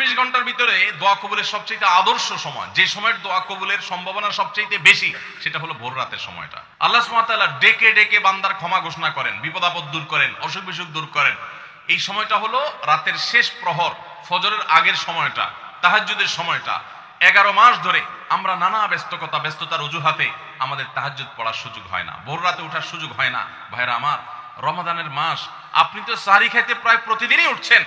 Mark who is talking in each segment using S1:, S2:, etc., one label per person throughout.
S1: 24 ঘন্টার ভিতরে দোয়া কবুলের সবচেয়ে আদর্শ সময়, যে সময়ের দোয়া কবুলের সম্ভাবনা সবচেয়ে বেশি, সেটা হলো ভোর রাতের সময়টা। আল্লাহ সুবহানাহু ওয়া তাআলা ডেকে ডেকে বান্দার ক্ষমা ঘোষণা করেন, বিপদ আপদ দূর করেন, অসুখ বিসুখ দূর করেন। এই সময়টা হলো রাতের শেষ প্রহর, ফজরের আগের সময়টা, তাহাজ্জুদের সময়টা। 11 মাস ধরে আমরা নানা ব্যস্ততার অজুহাতে আমাদের তাহাজ্জুদ পড়ার সুযোগ হয় না, ভোর রাতে ওঠার সুযোগ হয় না। ভাইরা আমার, রমাদানের মাস, আপনি তো সাহরি খাইতে প্রায় প্রতিদিনই উঠছেন।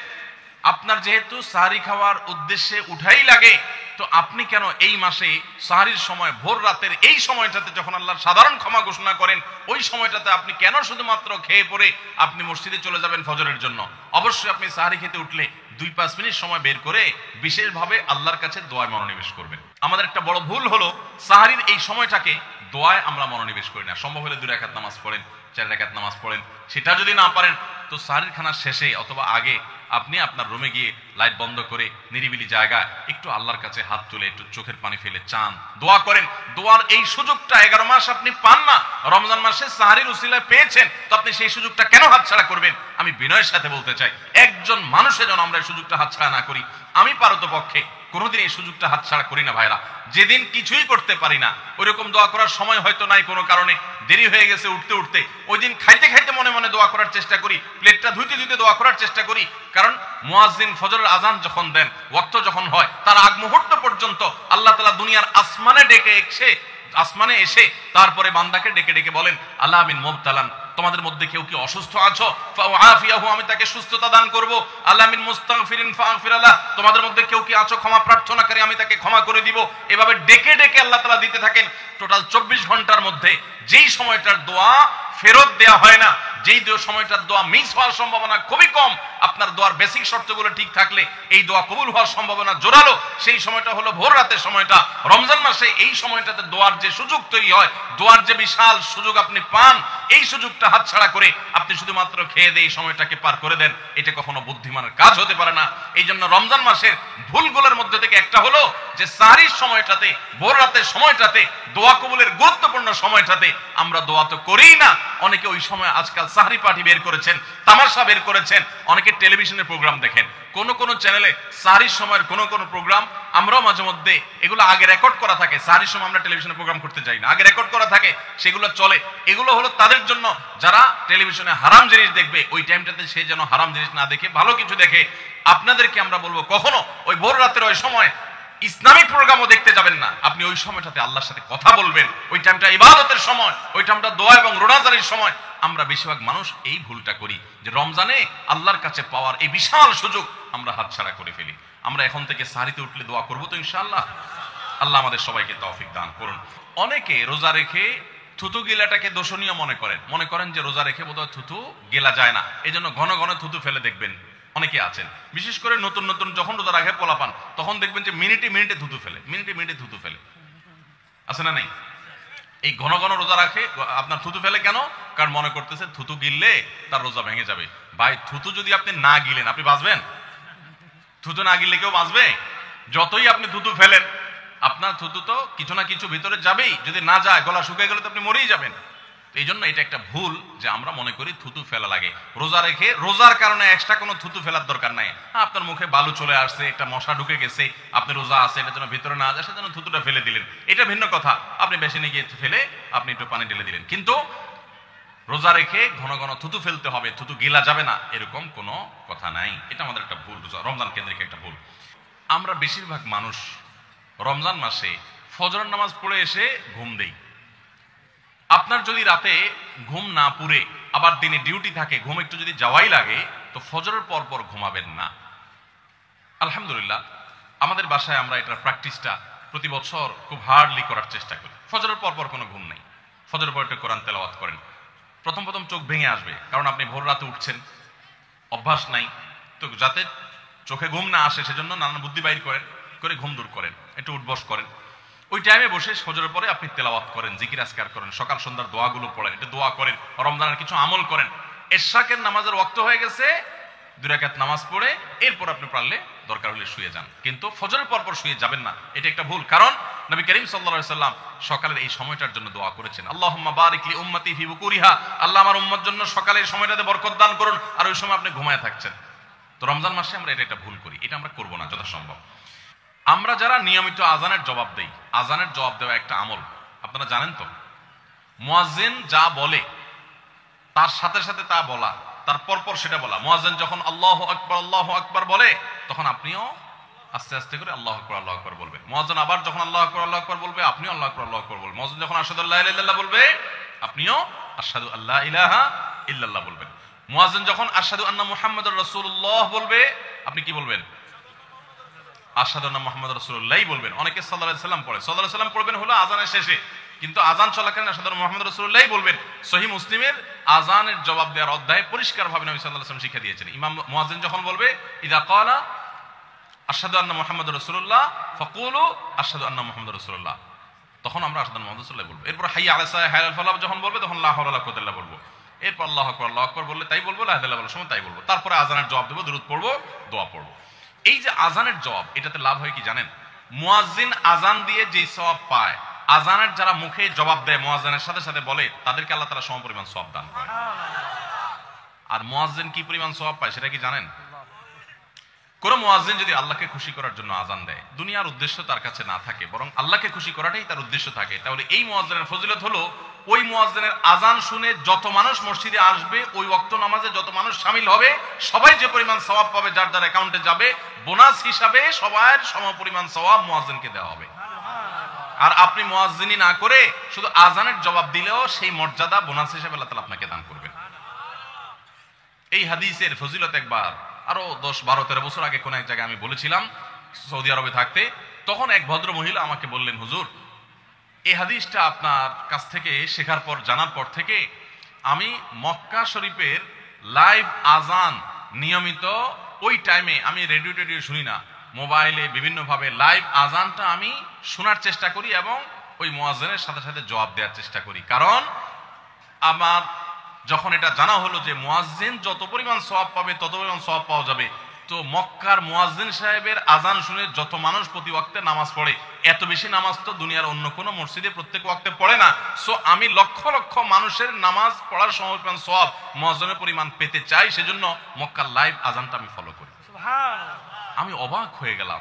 S1: আপনার যেহেতু সাহরি খাওয়ার উদ্দেশ্যে উঠাই লাগে, তো আপনি কেন এই মাসে সাহরির সময় ভোর রাতের এই সময়টাতে যখন আল্লাহর সাধারণ ক্ষমা ঘোষণা করেন, ওই সময়টাতে আপনি কেন শুধুমাত্র খেয়ে পরে আপনি মসজিদে চলে যাবেন ফজরের জন্য? অবশ্যই আপনি সাহরি খেতে উঠলে 2-5 মিনিট সময় বের করে বিশেষভাবে আল্লাহর কাছে দোয়ায় মনোনিবেশ করবেন। আমাদের একটা বড় ভুল হলো সাহরির এই সময়টাকে দোয়ায় আমরা মনোনিবেশ করি না। সম্ভব হলে 2 রাকাত নামাজ পড়েন, 4 রাকাত নামাজ পড়েন। সেটা যদি না পারেন তো সাহরির খানার শেষে অথবা আগে আপনি আপনার রুমে গিয়ে লাইট বন্ধ করে নিরিবিলি জায়গায় একটু আল্লাহর কাছে হাত তুলে একটু চোখের পানি ফেলে চান, দোয়া করেন। দোয়ার এই সুযোগটা 11 মাস আপনি পান না, রমজান মাসে সাহরির উসিলায় পেয়েছেন, তো আপনি সেই সুযোগটা কেন হাতছাড়া করবেন? আমি বিনয়ের সাথে বলতে চাই, একজন মানুষের যেন আমরা এই সুযোগটা হাতছাড়া না করি। আমি পারতপক্ষে কোনোদিন এই সুযোগটা হাতছাড়া করি না ভাইরা। যেদিন কিছুই করতে পারি না, ওইরকম দোয়া করার সময় হয়তো নাই, কোনো কারণে দেরি হয়ে গেছে উঠতে উঠতে, ওই দিন খাইতে খাইতে মনে মনে দোয়া করার চেষ্টা করি, প্লেটটা ধুইতে ধুইতে দোয়া করার চেষ্টা করি। কারণ মুয়াজ্জিন ফজরের আজান যখন দেন, ওয়াক্ত যখন হয়, তার আগ মুহূর্ত পর্যন্ত আল্লাহ তাআলা দুনিয়ার আসমানে এসে তারপরে বান্দাকে ডেকে ডেকে বলেন, আল্লাহ মিন মুবতালান, তোমাদের মধ্যে কেউ কি অসুস্থ আছো, ফাআফিয়াহু, আমি তাকে সুস্থতা দান করব। আল্লাহ মিন মুস্তাগফিরিন ফাগফির লাহ, তোমাদের মধ্যে কেউ কি আছো ক্ষমা প্রার্থনাকারী, আমি তাকে ক্ষমা করে দিব। এভাবে ডেকে ডেকে আল্লাহ তাআলা দিতে থাকেন। টোটাল 24 ঘন্টার মধ্যে যেই সময়টার দোয়া ফেরত দেয়া হয় না, যেই সময়টার দোয়া মিস হওয়ার সম্ভাবনা খুবই কম, আপনার দোয়ার বেসিক শর্তগুলো ঠিক থাকলে এই দোয়া কবুল হওয়ার সম্ভাবনা জোরালো, সেই সময়টা হলো ভোর রাতের সময়টা। রমজান মাসে এই সময়টাতে দোয়ার যে সুযোগ তৈরি হয়, দোয়ার যে বিশাল সুযোগ আপনি পান, এই সুযোগটা হাতছাড়া করে আপনি শুধুমাত্র খেয়ে দিয়ে এই সময়টাকে পার করে দেন, এটা কখনো বুদ্ধিমানের কাজ হতে পারে না। এই জন্য রমজান মাসের ভুলগুলোর মধ্যে থেকে একটা হলো যে সাহরির সময়টাতে, ভোর রাতের সময়টাতে, দোয়া কবুলের গুরুত্বপূর্ণ সময়টাতে আমরা দোয়া তো করিই না। অনেকে ওই সময় আজকাল সাহরি পার্টি বের করেছেন, তামাশা বের করেছেন, অনেকে টেলিভিশনের প্রোগ্রাম দেখেন। কোন চ্যানেলে সাহরির সময়ের কোন প্রোগ্রাম আমরাও মাঝে মধ্যে, এগুলো আগে রেকর্ড করা থাকে। সাহরির সময় আমরা টেলিভিশনে প্রোগ্রাম করতে যাই না, আগে রেকর্ড করা থাকে, সেগুলো চলে। এগুলো হলো তাদের জন্য যারা টেলিভিশনে হারাম জিনিস দেখবে, ওই টাইমটাতে সে যেন হারাম জিনিস না দেখে ভালো কিছু দেখে। আপনাদেরকে আমরা বলবো, কখনো ওই ভোর রাতের ওই সময় ইসলামিক প্রোগ্রামও দেখতে যাবেন না। আপনি ওই সময়টাতে আল্লাহর সাথে কথা বলবেন, ওই টাইমটা ইবাদতের সময়, ওই টাইমটা দোয়া এবং রোজাদারির সময়। আমরা বেশিরভাগ মানুষ এই ভুলটা করি যে রমজানে আল্লাহর কাছে পাওয়ার এই বিশাল সুযোগ আমরা হাতছাড়া করে ফেলি। আমরা এখন থেকে সাহরিতে উঠলে দোয়া করবো তো ইনশাআল্লাহ। আল্লাহ আমাদের সবাইকে তৌফিক দান করুন। অনেকে রোজা রেখে থুতু গিলাটাকে দোষণীয় মনে করেন যে রোজা রেখে বোধহয় থুতু গেলা যায় না, এই জন্য ঘন ঘন থুতু ফেলে দেখবেন অনেকে আছেন। বিশেষ করে নতুন নতুন যখন রোজা রাখে পোলাপান, তখন দেখবেন যে মিনিটে মিনিটে থুতু ফেলে, আছে না নাই? এই ঘন ঘন রোজা রাখে, আপনার থুতু ফেলে কেন? কারণ মনে করতেছে থুতু গিললে তার রোজা ভেঙে যাবে। ভাই, থুতু যদি আপনি না গিলেন আপনি বাঁচবেন? থুতু না গিললে কেউ বাঁচবে? যতই আপনি থুতু ফেলেন, আপনার থুতু তো কিছু না কিছু ভিতরে যাবেই। যদি না যায়, গলা শুকিয়ে গেলে তো আপনি মরেই যাবেন। এই জন্য এটা একটা ভুল যে আমরা মনে করি থুতু ফেলা লাগে। রোজা রেখে রোজার কারণে এক্সট্রা কোনো থুতু ফেলার দরকার নাই। আপনার মুখে বালু চলে আসছে, একটা মশা ঢুকে গেছে, আপনি রোজা আছে, এটা যেন ভিতরে না যায়, সেজন্য থুতুটা ফেলে দিলেন, এটা ভিন্ন কথা। আপনি বেসিনে গিয়ে ফেলে আপনি একটু পানি ঢেলে দিলেন। কিন্তু রোজা রেখে ঘন ঘন থুতু ফেলতে হবে, থুতু গিলা যাবে না, এরকম কোনো কথা নাই। এটা আমাদের একটা ভুল, রমজান কেন্দ্রিক একটা ভুল। আমরা বেশিরভাগ মানুষ রমজান মাসে ফজরের নামাজ পড়ে এসে ঘুম দেই। আপনার যদি রাতে ঘুম না পুরে আবার দিনে ডিউটি থাকে, ঘুম একটু যদি যাওয়াই লাগে, তো ফজরের পর পর ঘুমাবেন না। আলহামদুলিল্লাহ, আমাদের বাসায় আমরা এটার প্র্যাকটিসটা প্রতি বছর খুব হার্ডলি করার চেষ্টা করি। ফজরের পর পর কোনো ঘুম নেই, ফজরের পর একটু কোরআন তেলাওয়াত করেন। প্রথম চোখ ভেঙে আসবে, কারণ আপনি ভোর রাতে উঠছেন, অভ্যাস নাই। তো যাতে চোখে ঘুম না আসে সেজন্য নানান বুদ্ধি বাইর করে ঘুম দূর করেন, একটু উঠবস করেন। ওই টাইমে বসে ফজরের পরে আপনি তেলাওয়াত করেন, জিকির আজকার করেন, সকাল সন্ধ্যার দোয়াগুলো পড়েন, একটু দোয়া করেন, রমজানের কিছু আমল করেন। এশাকের নামাজের ওয়াক্ত হয়ে গেছে, 2 রাকাত নামাজ পড়ে এরপর আপনি পারলে দরকার হলে শুয়ে যান, কিন্তু ফজরের পর পর শুয়ে যাবেন না। এটা একটা ভুল। কারণ নবী করিম সাল্লাল্লাহু আলাইহি সাল্লাম সকালের এই সময়টার জন্য দোয়া করেছেন, আল্লাহুম্মা বারিক লি উম্মতি ফি বুকুরিহা, আল্লাহ আমার উম্মত জন্য সকালের সময়টাতে বরকত দান করুন। আর ওই সময় আপনি ঘুমায় থাকছেন, তো রমজান মাসে আমরা এটা ভুল করি, এটা আমরা করবো না যথাসম্ভব। আমরা যারা নিয়মিত আজানের জবাব দেই, আজানের জবাব দেওয়া একটা আমল, আপনারা জানেন তো, মুয়াজ্জিন যা বলে তার সাথে সাথে তা বলা, তার পরপর সেটা বলা। মুয়াজ্জিন যখন আল্লাহু আকবার বলে, তখন আপনিও আস্তে আস্তে করে আল্লাহু আকবার বলবেন। মুয়াজ্জিন আবার যখন আল্লাহু আকবার বলবে, আপনিও আল্লাহু আকবার বলবেন। মুয়াজ্জিন যখন আশহাদু আল্লা ইলাহা ইল্লাল্লাহ বলবে, আপনিও আশহাদু আল্লা ইলাহা ইল্লাল্লাহ বলবেন। মুয়াজ্জিন যখন আশহাদু আন্না মুহাম্মাদুর রাসূলুল্লাহ বলবে, আপনি কি বলবেন? আশহাদু আন্না মুহাম্মাদুর রাসূলুল্লাহ বলবেন। অনেকে সাল্লাল্লাহু আলাইহি সাল্লাম পড়ে, সাল্লাল্লাহু আলাইহি সাল্লাম পড়বেন হলো আজানের শেষে, কিন্তু আজান চলাকালীন আশহাদু আন্না মুহাম্মাদুর রাসূলুল্লাহ বলবেন। সহিহ মুসলিমের আজানের জবাব দেওয়ার অধ্যায়ে পরিষ্কারভাবে নবী সাল্লাল্লাহু আলাইহি ওয়াসাল্লাম শিক্ষা দিয়েছেন। ইমাম মুয়াজ্জিন যখন বলবে ইযা ক্বালা আশহাদু আন্না মুহাম্মাদুর রাসূলুল্লাহ ফাকুলু আশহাদু আন্না মুহাম্মাদুর রাসূলুল্লাহ, তখন আমরা আশহাদু আন্না মুহাম্মাদুর রাসূলুল্লাহ বলবো। এরপর হাইয়া আলাস সালাহ হাইয়া আল ফালাহ যখন বলবে, তখন লা হাওলা ওয়ালা কুওয়াতা ইল্লা বিল্লাহ বলবো। এরপর আল্লাহু আকবার বললে তাই বলবো, লা ইলাহা ইল্লাল্লাহ বলার সময় তাই বলবো। তারপরে আজানের জবাব দেবো, দুরূদ পড়বো, দোয়া পড়বো। এই যে আজানের জবাব, এটাতে লাভ হয় কি জানেন? মুয়াজ্জিন আজান দিয়ে যে সওয়াব পায়, আজানের যারা মুখে জবাব দেয়, মুয়াজ্জিনের সাথে সাথে বলে, তাদেরকে আল্লাহ তাআলা সমপরিমাণ সওয়াব দান করেন। আর মুয়াজ্জিন কি পরিমাণ সওয়াব পায় সেটা কি জানেন? কোন মুয়াজ্জিন যদি আল্লাহকে খুশি করার জন্য আজান দেয়, দুনিয়ার উদ্দেশ্য তার কাছে না থাকে, বরং আল্লাহকে খুশি করাটাই তার উদ্দেশ্য থাকে, তাহলে এই মুয়াজ্জিনের ফজিলত হলো, ওই মুয়াজ্জিনের আজান শুনে যত মানুষ মসজিদে আসবে, ওই ওয়াক্ত নামাজে যত মানুষ শামিল হবে, সবাই যে পরিমাণ সওয়াব পাবে, যার যার অ্যাকাউন্টে যাবে, বোনাস হিসাবে সবার সমপরিমাণ সওয়াব মুয়াজ্জিনকে দেওয়া হবে। আর আপনি মুয়াজ্জিনি না করে শুধু আজানের জবাব দিলেও সেই মর্যাদা বোনাস হিসেবে আল্লাহ তাআলা আপনাকে দান করবেন। এই হাদিসের ফজিলত একবার আরো 10-12-13 বছর আগে কোন এক জায়গায় আমি বলেছিলাম, সৌদি আরবে থাকতে। তখন এক ভদ্র মহিলা আমাকে বললেন, হুজুর, এই হাদিসটা আপনার কাছ থেকে শেখার পর, জানার পর থেকে আমি মক্কা শরীফের লাইভ আজান নিয়মিত ওই টাইমে, আমি রেডিও শুনি না, মোবাইলে বিভিন্নভাবে লাইভ আজানটা আমি শোনার চেষ্টা করি এবং ওই মুয়াজ্জিনের সাথে সাথে জবাব দেওয়ার চেষ্টা করি। কারণ আমার যখন এটা জানা হলো যে মুয়াজ্জিন যত পরিমাণ সওয়াব পাবে তত পরিমাণ সওয়াব পাওয়া যাবে, তো মক্কার মুয়াজ্জিন সাহেবের আজান শুনে যত মানুষ প্রতি ওয়াক্তে নামাজ পড়ে, এত বেশি নামাজ তো দুনিয়ার অন্য কোনো মসজিদে প্রত্যেক ওয়াক্তে পড়ে না। সো আমি লক্ষ লক্ষ মানুষের নামাজ পড়ার সমপরিমাণ সওয়াব, মুয়াজ্জিনের পরিমাণ পেতে চাই, সেজন্য মক্কার লাইভ আজানটা আমি ফলো করি। আমি অবাক হয়ে গেলাম,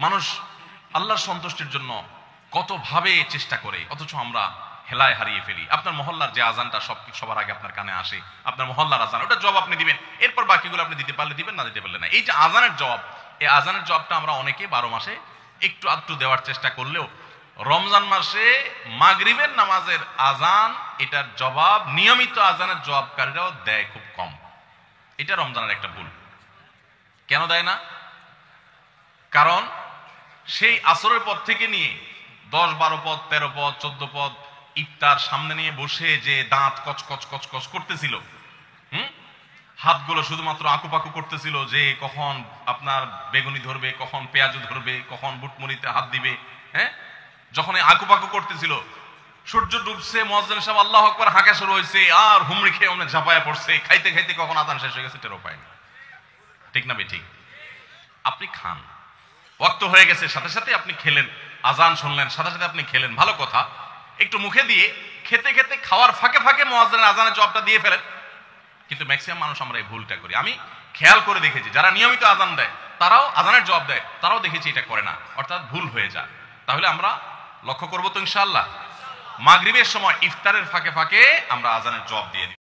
S1: মানুষ আল্লাহর সন্তুষ্টির জন্য কত ভাবে চেষ্টা করে, অথচ আমরা হেলায় হারিয়ে ফেলি। আপনার মহল্লার যে আজানটা সবার আগে আপনার কানে আসে, আপনার মহল্লার আজান, ওটা জবাব আপনি দিবেন, এরপর বাকিগুলো আপনি দিতে পারলে দিবেন, না দিতে পারলে না। এই যে আজানের জবাব, এই আজানের জবাবটা আমরা অনেকে 12 মাসে একটু আধটু দেওয়ার চেষ্টা করলেও, রমজান মাসে মাগরিবের নামাজের আজান, এটার জবাব নিয়মিত আজানের জবাবকারীরাও দেয় খুব কম। এটা রমজানের একটা ভুল। কেন দেয় না? কারণ সেই আসরের পর থেকে নিয়ে 10-12 পদ, 13 পদ, 14 পদ ইফতার সামনে নিয়ে বসে যে দাঁত কচকচ করতেছিল, হাতগুলো শুধুমাত্র আকুপাকু করতেছিল যে কখন আপনার বেগুনি ধরবে, কখন পেঁয়াজু ধরবে, কখন বুটমুড়িতে হাত দিবে। হ্যাঁ, যখন আকুপাকু করতেছিল, সূর্য ডুবছে, মুয়াজ্জিন সাহেব আল্লাহু আকবার হাঁকা শুরু হয়েছে, আর হুমড়ি খেয়ে অনেক ঝাঁপায়া পড়ছে, খাইতে খাইতে কখন আজান শেষ হয়ে গেছে টেরও পায়নি। ঠিক না ঠিক? আপনি খান, ওয়াক্ত হয়ে গেছে, সাথে সাথে আপনি খেলেন, আজান শুনলেন, সাথে সাথে আপনি খেলেন, ভালো কথা। একটু মুখে দিয়ে খেতে খেতে, খাওয়ার ফাঁকে ফাঁকে মুয়াজ্জিনের আজানের জবাবটা দিয়ে ফেলেন। কিন্তু ম্যাক্সিমাম মানুষ আমরা এই ভুলটা করি। আমি খেয়াল করে দেখেছি, যারা নিয়মিত আজান দেয়, তারাও আজানের জবাব দেয়, তারাও দেখেছি এটা করে না, অর্থাৎ ভুল হয়ে যায়। তাহলে আমরা লক্ষ্য করবো তো ইনশাআল্লাহ, মাগরিবের সময় ইফতারের ফাঁকে ফাঁকে আমরা আজানের জবাব দিয়ে দিই।